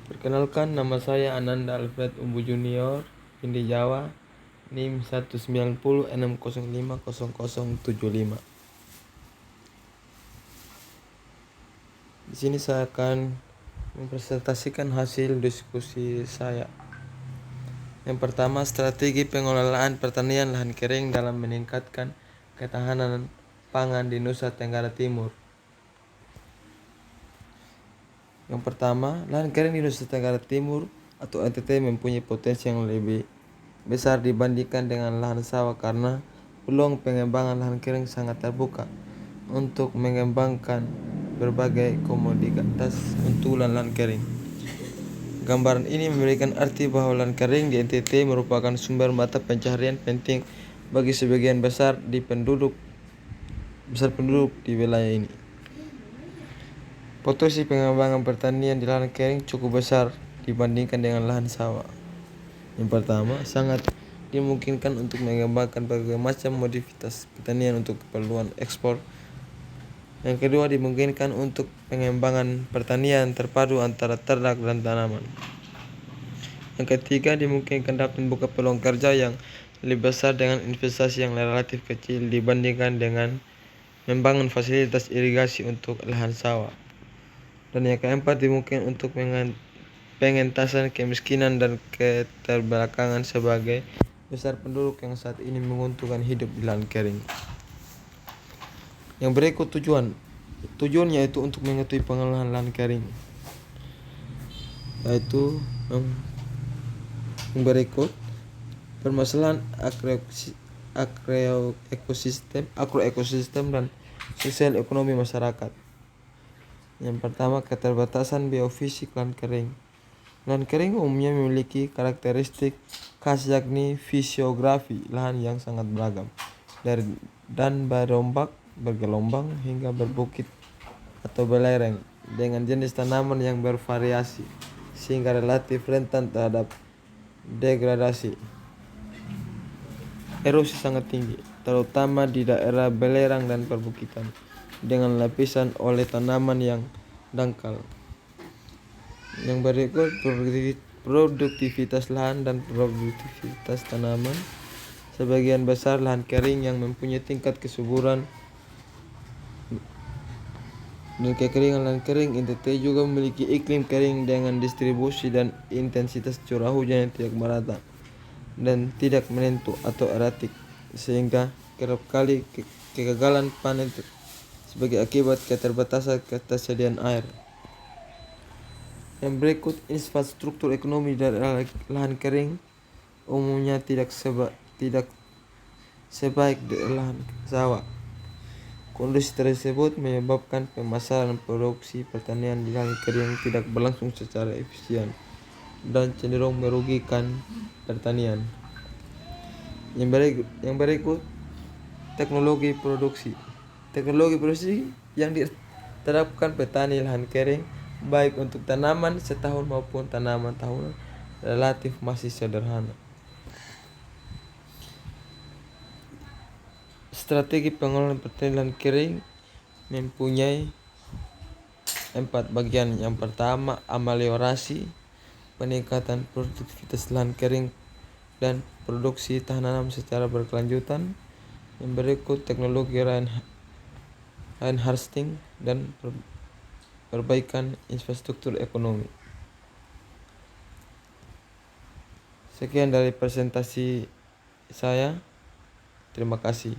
Perkenalkan, nama saya Ananda Alfred Umbu Junior, Indi Jawa, NIM 19060500075. Di sini saya akan mempresentasikan hasil diskusi saya. Yang pertama, strategi pengelolaan pertanian lahan kering dalam meningkatkan ketahanan pangan di Nusa Tenggara Timur. Yang pertama, lahan kering di Nusa Tenggara Timur atau NTT mempunyai potensi yang lebih besar dibandingkan dengan lahan sawah karena peluang pengembangan lahan kering sangat terbuka untuk mengembangkan berbagai komoditas untulan lahan kering. Gambaran ini memberikan arti bahwa lahan kering di NTT merupakan sumber mata pencaharian penting bagi sebagian besar penduduk di wilayah ini. Potensi pengembangan pertanian di lahan kering cukup besar dibandingkan dengan lahan sawah. Yang pertama, sangat dimungkinkan untuk mengembangkan berbagai macam modifikasi pertanian untuk keperluan ekspor. Yang kedua, dimungkinkan untuk pengembangan pertanian terpadu antara ternak dan tanaman. Yang ketiga, dimungkinkan dapat membuka peluang kerja yang lebih besar dengan investasi yang relatif kecil dibandingkan dengan membangun fasilitas irigasi untuk lahan sawah. Dan yang keempat, dimungkinkan untuk pengentasan kemiskinan dan keterbelakangan sebagai besar penduduk yang saat ini menguntungkan hidup di lahan kering. Yang berikut tujuannya yaitu untuk mengetahui pengelolaan lahan kering, yaitu yang berikut: permasalahan agroekosistem dan sosial ekonomi masyarakat. Yang pertama, keterbatasan biofisik lahan kering. Lahan kering umumnya memiliki karakteristik khas yakni fisiografi lahan yang sangat beragam, dan bergelombang hingga berbukit atau belereng, dengan jenis tanaman yang bervariasi sehingga relatif rentan terhadap degradasi. Erosi sangat tinggi, terutama di daerah belerang dan perbukitan, dengan lapisan oleh tanaman yang dangkal. Yang berikut, produktivitas lahan dan produktivitas tanaman. Sebagian besar lahan kering yang mempunyai tingkat kesuburan dan kekeringan lahan kering NTT juga memiliki iklim kering dengan distribusi dan intensitas curah hujan yang tidak merata dan tidak menentu atau eratik, sehingga kerap kali kegagalan panen sebagai akibat keterbatasan ketersediaan air. Yang berikut, infrastruktur ekonomi dari lahan kering umumnya tidak sebaik di lahan sawah. Kondisi tersebut menyebabkan pemasaran produksi pertanian di lahan kering tidak berlangsung secara efisien dan cenderung merugikan pertanian. Yang berikut, teknologi produksi. Teknologi produksi yang diterapkan petani lahan kering baik untuk tanaman setahun maupun tanaman tahunan relatif masih sederhana. Strategi pengelolaan pertanian lahan kering mempunyai 4 bagian. Yang pertama, ameliorasi, peningkatan produktivitas lahan kering dan produksi tanaman secara berkelanjutan. Yang berikut, teknologi rain harvesting dan perbaikan infrastruktur ekonomi. Sekian dari presentasi saya. Terima kasih.